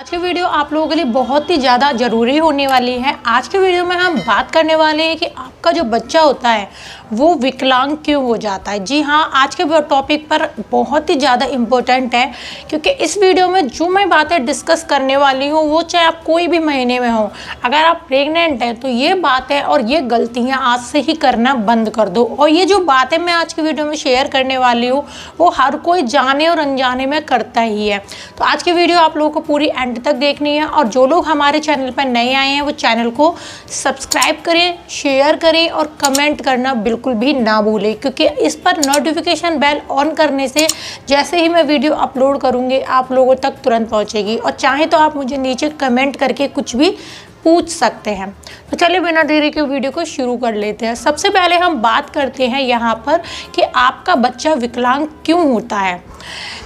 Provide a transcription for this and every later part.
आज की वीडियो आप लोगों के लिए बहुत ही ज़्यादा ज़रूरी होने वाली है। आज के वीडियो में हम बात करने वाले हैं कि आपका जो बच्चा होता है वो विकलांग क्यों हो जाता है। जी हाँ, आज के टॉपिक पर बहुत ही ज़्यादा इम्पोर्टेंट है, क्योंकि इस वीडियो में जो मैं बातें डिस्कस करने वाली हूँ वो चाहे आप कोई भी महीने में हो, अगर आप प्रेग्नेंट हैं तो ये बातें और ये गलतियाँ आज से ही करना बंद कर दो। और ये जो बातें मैं आज की वीडियो में शेयर करने वाली हूँ वो हर कोई जाने और अनजाने में करता ही है। तो आज की वीडियो आप लोगों को पूरी एंड तक देखनी है, और जो लोग हमारे चैनल पर नए आए हैं वो चैनल को सब्सक्राइब करें, शेयर करें और कमेंट करना बिल्कुल भी ना भूलें, क्योंकि इस पर नोटिफिकेशन बेल ऑन करने से जैसे ही मैं वीडियो अपलोड करूँगी आप लोगों तक तुरंत पहुँचेगी। और चाहे तो आप मुझे नीचे कमेंट करके कुछ भी पूछ सकते हैं। तो चलिए बिना देरी के वीडियो को शुरू कर लेते हैं। सबसे पहले हम बात करते हैं यहाँ पर कि आपका बच्चा विकलांग क्यों होता है।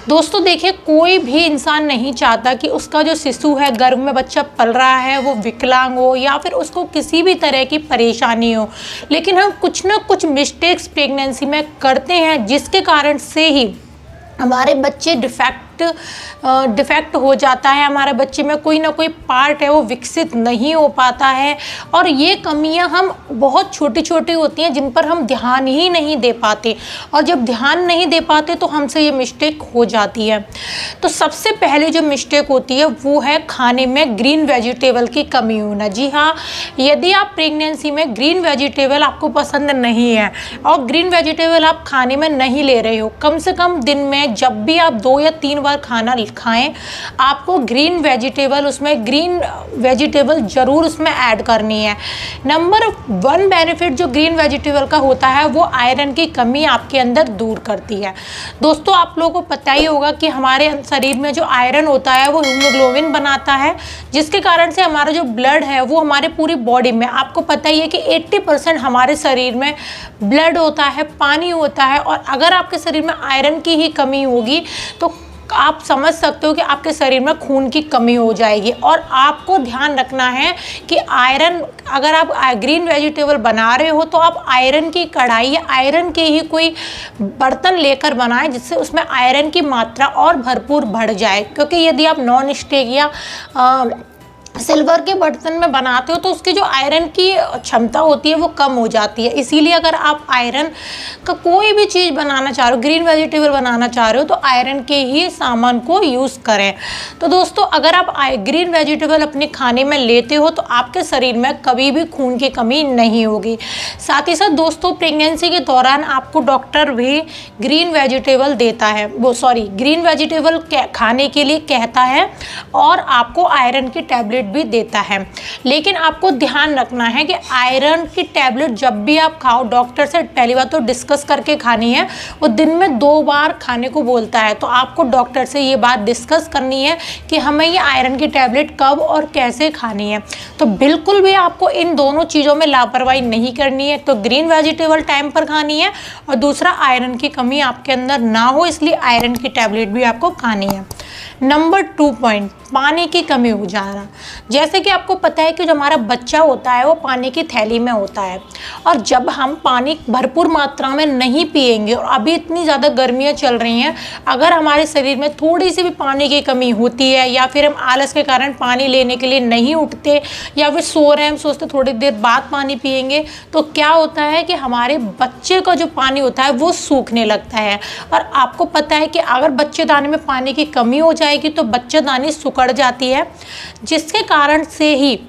दोस्तों देखिए, कोई भी इंसान नहीं चाहता कि उसका जो शिशु है, गर्भ में बच्चा पल रहा है, वो विकलांग हो या फिर उसको किसी भी तरह की परेशानी हो। लेकिन हम कुछ ना कुछ मिस्टेक्स प्रेगनेंसी में करते हैं जिसके कारण से ही हमारे बच्चे डिफेक्ट हो जाता है। हमारे बच्चे में कोई ना कोई पार्ट है वो विकसित नहीं हो पाता है, और ये कमियां हम बहुत छोटी छोटी होती हैं जिन पर हम ध्यान ही नहीं दे पाते, और जब ध्यान नहीं दे पाते तो हमसे ये मिस्टेक हो जाती है। तो सबसे पहले जो मिस्टेक होती है वो है खाने में ग्रीन वेजिटेबल की कमी होना। जी हाँ, यदि आप प्रेगनेंसी में ग्रीन वेजिटेबल आपको पसंद नहीं है और ग्रीन वेजिटेबल आप खाने में नहीं ले रहे हो, कम से कम दिन में जब भी आप 2 या 3 बार खाना खाएं, आपको ग्रीन वेजिटेबल जरूर उसमें ऐड करनी है। नंबर 1 बेनिफिट जो ग्रीन वेजिटेबल का होता है वो आयरन की कमी आपके अंदर दूर करती है। दोस्तों आप लोगों को पता ही होगा कि हमारे शरीर में जो आयरन होता है वो हीमोग्लोबिन बनाता है, जिसके कारण से हमारा जो ब्लड है वो हमारे पूरी बॉडी में, आपको पता ही है कि 80% हमारे शरीर में ब्लड होता है, पानी होता है। और अगर आपके शरीर में आयरन की ही कमी होगी तो आप समझ सकते हो कि आपके शरीर में खून की कमी हो जाएगी। और आपको ध्यान रखना है कि आयरन, अगर आप ग्रीन वेजिटेबल बना रहे हो तो आप आयरन की कढ़ाई या आयरन के ही कोई बर्तन लेकर बनाएं जिससे उसमें आयरन की मात्रा और भरपूर बढ़ जाए। क्योंकि यदि आप नॉन स्टिक या सिल्वर के बर्तन में बनाते हो तो उसकी जो आयरन की क्षमता होती है वो कम हो जाती है। इसीलिए अगर आप आयरन का कोई भी चीज़ बनाना चाह रहे हो, ग्रीन वेजिटेबल बनाना चाह रहे हो, तो आयरन के ही सामान को यूज़ करें। तो दोस्तों अगर आप ग्रीन वेजिटेबल अपने खाने में लेते हो तो आपके शरीर में कभी भी खून की कमी नहीं होगी। साथ ही साथ दोस्तों प्रेगनेंसी के दौरान आपको डॉक्टर भी ग्रीन वेजिटेबल देता है, ग्रीन वेजिटेबल खाने के लिए कहता है, और आपको आयरन की टैबलेट भी देता है। लेकिन आपको ध्यान रखना है कि आयरन की टैबलेट जब भी आप खाओ, डॉक्टर से पहली बार तो डिस्कस करके खानी है। वो दिन में 2 बार खाने को बोलता है, तो आपको डॉक्टर से ये बात डिस्कस करनी है कि हमें ये आयरन की टैबलेट कब और कैसे खानी है। तो बिल्कुल भी आपको इन दोनों चीज़ों में लापरवाही नहीं करनी है। तो ग्रीन वेजिटेबल टाइम पर खानी है, और दूसरा आयरन की कमी आपके अंदर ना हो, इसलिए आयरन की टैबलेट भी आपको खानी है। नंबर 2 पॉइंट, पानी की कमी हो जा रहा। जैसे कि आपको पता है कि जो हमारा बच्चा होता है वो पानी की थैली में होता है, और जब हम पानी भरपूर मात्रा में नहीं पिएंगे, और अभी इतनी ज़्यादा गर्मियाँ चल रही हैं, अगर हमारे शरीर में थोड़ी सी भी पानी की कमी होती है या फिर हम आलस के कारण पानी लेने के लिए नहीं उठते या फिर सो रहे हैं, हम सोचते थोड़ी देर बाद पानी पिएंगे, तो क्या होता है कि हमारे बच्चे का जो पानी होता है वो सूखने लगता है। और आपको पता है कि अगर बच्चेदानी में पानी की कमी हो जाएगी तो बच्चेदानी सिकुड़ जाती है, जिसके कारण से ही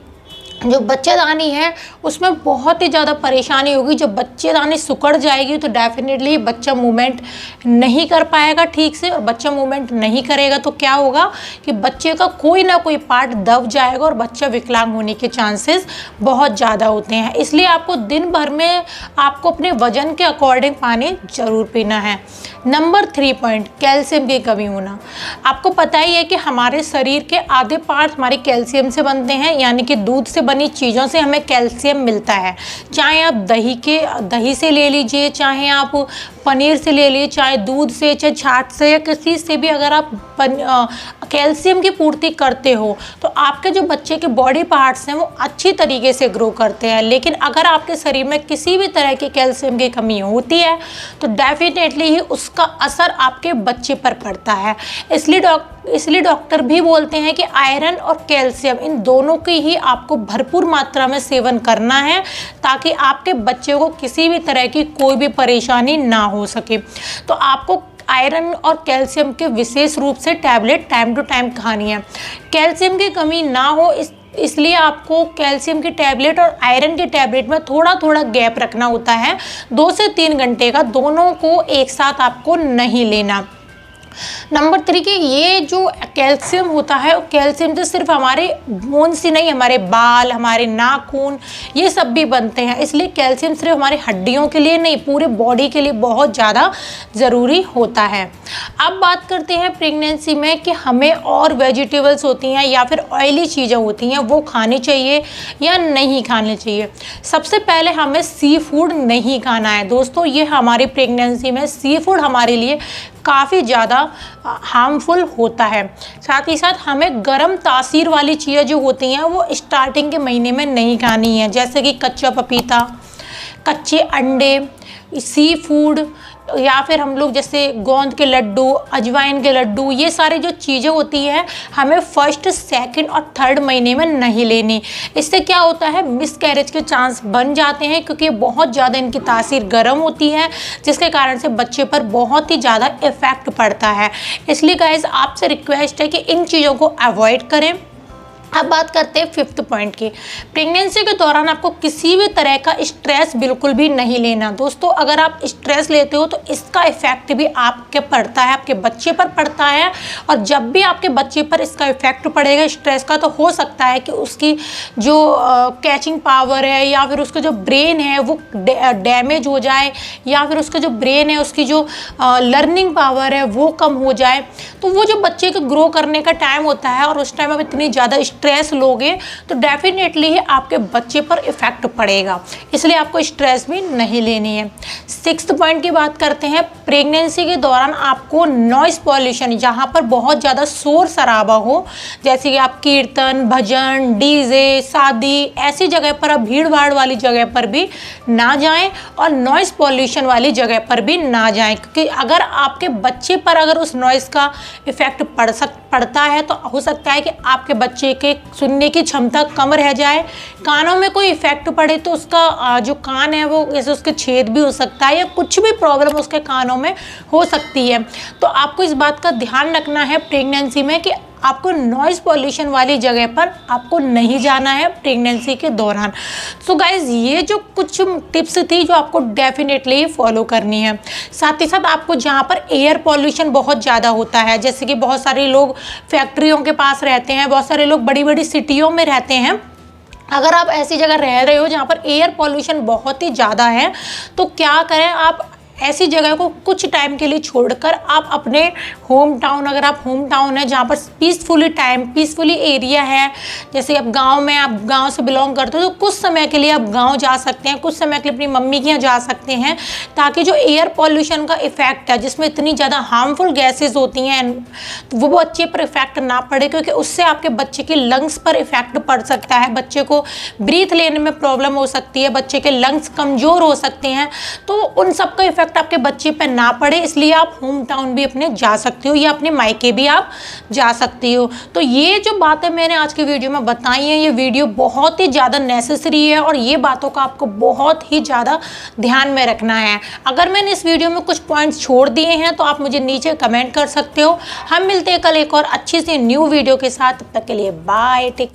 जो बच्चेदानी है उसमें बहुत ही ज़्यादा परेशानी होगी। जब बच्चेदानी सिकुड़ जाएगी तो डेफिनेटली बच्चा मूवमेंट नहीं कर पाएगा ठीक से, और बच्चा मूवमेंट नहीं करेगा तो क्या होगा कि बच्चे का कोई ना कोई पार्ट दब जाएगा और बच्चा विकलांग होने के चांसेस बहुत ज़्यादा होते हैं। इसलिए आपको दिन भर में आपको अपने वजन के अकॉर्डिंग पानी ज़रूर पीना है। नंबर 3 पॉइंट, कैल्शियम की कमी होना। आपको पता ही है कि हमारे शरीर के आधे पार्ट हमारे कैल्शियम से बनते हैं, यानी कि दूध से बनी चीज़ों से हमें कैल्शियम मिलता है। चाहे आप दही से ले लीजिए, चाहे आप पनीर से ले लिए, चाहे दूध से, चाहे छाछ से, या किसी से भी अगर आप कैल्शियम की पूर्ति करते हो तो आपके जो बच्चे के बॉडी पार्ट्स हैं वो अच्छी तरीके से ग्रो करते हैं। लेकिन अगर आपके शरीर में किसी भी तरह की कैल्शियम की कमी होती है तो डेफिनेटली ही उसका असर आपके बच्चे पर पड़ता है। इसलिए डॉक्टर भी बोलते हैं कि आयरन और कैल्शियम इन दोनों की ही आपको भरपूर मात्रा में सेवन करना है, ताकि आपके बच्चे को किसी भी तरह की कोई भी परेशानी ना हो सके। तो आपको आयरन और कैल्शियम के विशेष रूप से टैबलेट टाइम टू टाइम खानी है। कैल्शियम की कमी ना हो इसलिए आपको कैल्शियम की टैबलेट और आयरन की टैबलेट में थोड़ा थोड़ा गैप रखना होता है, 2 से 3 घंटे का, दोनों को एक साथ आपको नहीं लेना। नंबर 3 कि ये जो कैल्शियम होता है, कैल्शियम से सिर्फ हमारे बोन्स ही नहीं, हमारे बाल, हमारे नाखून, ये सब भी बनते हैं। इसलिए कैल्शियम सिर्फ हमारे हड्डियों के लिए नहीं, पूरे बॉडी के लिए बहुत ज़्यादा ज़रूरी होता है। अब बात करते हैं प्रेगनेंसी में कि हमें और वेजिटेबल्स होती हैं या फिर ऑयली चीज़ें होती हैं वो खानी चाहिए या नहीं खानी चाहिए। सबसे पहले हमें सी फूड नहीं खाना है दोस्तों। ये हमारी प्रेगनेंसी में सी फूड हमारे लिए काफ़ी ज़्यादा हार्मफुल होता है। साथ ही साथ हमें गर्म तासीर वाली चीज़ें जो होती हैं वो स्टार्टिंग के महीने में नहीं खानी है, जैसे कि कच्चा पपीता, कच्चे अंडे, सी फूड, या फिर हम लोग जैसे गोंद के लड्डू, अजवाइन के लड्डू, ये सारे जो चीज़ें होती हैं हमें फर्स्ट, सेकंड और थर्ड महीने में नहीं लेनी। इससे क्या होता है, मिसकैरेज के चांस बन जाते हैं, क्योंकि बहुत ज़्यादा इनकी तासीर गर्म होती है, जिसके कारण से बच्चे पर बहुत ही ज़्यादा इफ़ेक्ट पड़ता है। इसलिए गाइस आपसे रिक्वेस्ट है कि इन चीज़ों को अवॉइड करें। अब बात करते हैं 5th पॉइंट की। प्रेगनेंसी के दौरान आपको किसी भी तरह का स्ट्रेस बिल्कुल भी नहीं लेना। दोस्तों अगर आप स्ट्रेस लेते हो तो इसका इफेक्ट भी आपके पड़ता है, आपके बच्चे पर पड़ता है। और जब भी आपके बच्चे पर इसका इफेक्ट पड़ेगा स्ट्रेस का, तो हो सकता है कि उसकी जो कैचिंग पावर है या फिर उसका जो ब्रेन है वो डैमेज हो जाए, या फिर उसका जो ब्रेन है उसकी जो लर्निंग पावर है वो कम हो जाए। तो वो जो बच्चे के ग्रो करने का टाइम होता है और उस टाइम आप इतनी ज़्यादा स्ट्रेस लोगे तो डेफिनेटली ही आपके बच्चे पर इफेक्ट पड़ेगा। इसलिए आपको स्ट्रेस भी नहीं लेनी है। 6th पॉइंट की बात करते हैं। प्रेगनेंसी के दौरान आपको नॉइस पॉल्यूशन, जहाँ पर बहुत ज़्यादा शोर शराबा हो, जैसे कि आप कीर्तन, भजन, डीजे, शादी, ऐसी जगह पर, आप भीड़ भाड़ वाली जगह पर भी ना जाएं और नॉइस पॉल्यूशन वाली जगह पर भी ना जाएं, क्योंकि अगर आपके बच्चे पर अगर उस नॉइस का इफेक्ट पड़ता है तो हो सकता है कि आपके बच्चे के सुनने की क्षमता कम रह जाए, कानों में कोई इफेक्ट पड़े तो उसका जो कान है वो जैसे उसके छेद भी हो सकता है, या कुछ भी प्रॉब्लम उसके कानों में हो सकती है। तो आपको इस बात का ध्यान रखना है प्रेगनेंसी में कि आपको नॉइज़ पॉल्यूशन वाली जगह पर आपको नहीं जाना है प्रेगनेंसी के दौरान। सो गाइज़ ये जो कुछ टिप्स थी जो आपको डेफिनेटली फॉलो करनी है। साथ ही साथ आपको जहाँ पर एयर पॉल्यूशन बहुत ज़्यादा होता है, जैसे कि बहुत सारे लोग फैक्ट्रियों के पास रहते हैं, बहुत सारे लोग बड़ी बड़ी सिटियों में रहते हैं, अगर आप ऐसी जगह रह रहे हो जहाँ पर एयर पॉल्यूशन बहुत ही ज़्यादा है तो क्या करें, आप ऐसी जगह को कुछ टाइम के लिए छोड़कर आप अपने होम टाउन, अगर आप होम टाउन है जहाँ पर पीसफुली एरिया है, जैसे आप गांव में, आप गांव से बिलोंग करते हो तो कुछ समय के लिए आप गांव जा सकते हैं, कुछ समय के लिए अपनी मम्मी के यहाँ जा सकते हैं, ताकि जो एयर पॉल्यूशन का इफेक्ट है जिसमें इतनी ज़्यादा हार्मफुल गैसेज होती हैं वो बच्चे पर इफेक्ट ना पड़े, क्योंकि उससे आपके बच्चे के लंग्स पर इफेक्ट पड़ सकता है, बच्चे को ब्रीथ लेने में प्रॉब्लम हो सकती है, बच्चे के लंग्स कमज़ोर हो सकते हैं। तो उन सब का इफेक्ट आपके बच्चे पर ना पड़े इसलिए आप होम टाउन भी अपने जा सकते हो या अपने मायके भी आप जा सकती हो। तो ये जो बातें मैंने आज की वीडियो में बताई हैं, ये वीडियो बहुत ही ज़्यादा नेसेसरी है और ये बातों का आपको बहुत ही ज़्यादा ध्यान में रखना है। अगर मैंने इस वीडियो में कुछ पॉइंट्स छोड़ दिए हैं तो आप मुझे नीचे कमेंट कर सकते हो। हम मिलते हैं कल एक और अच्छी सी न्यू वीडियो के साथ, तब तक के लिए बाय, टेक।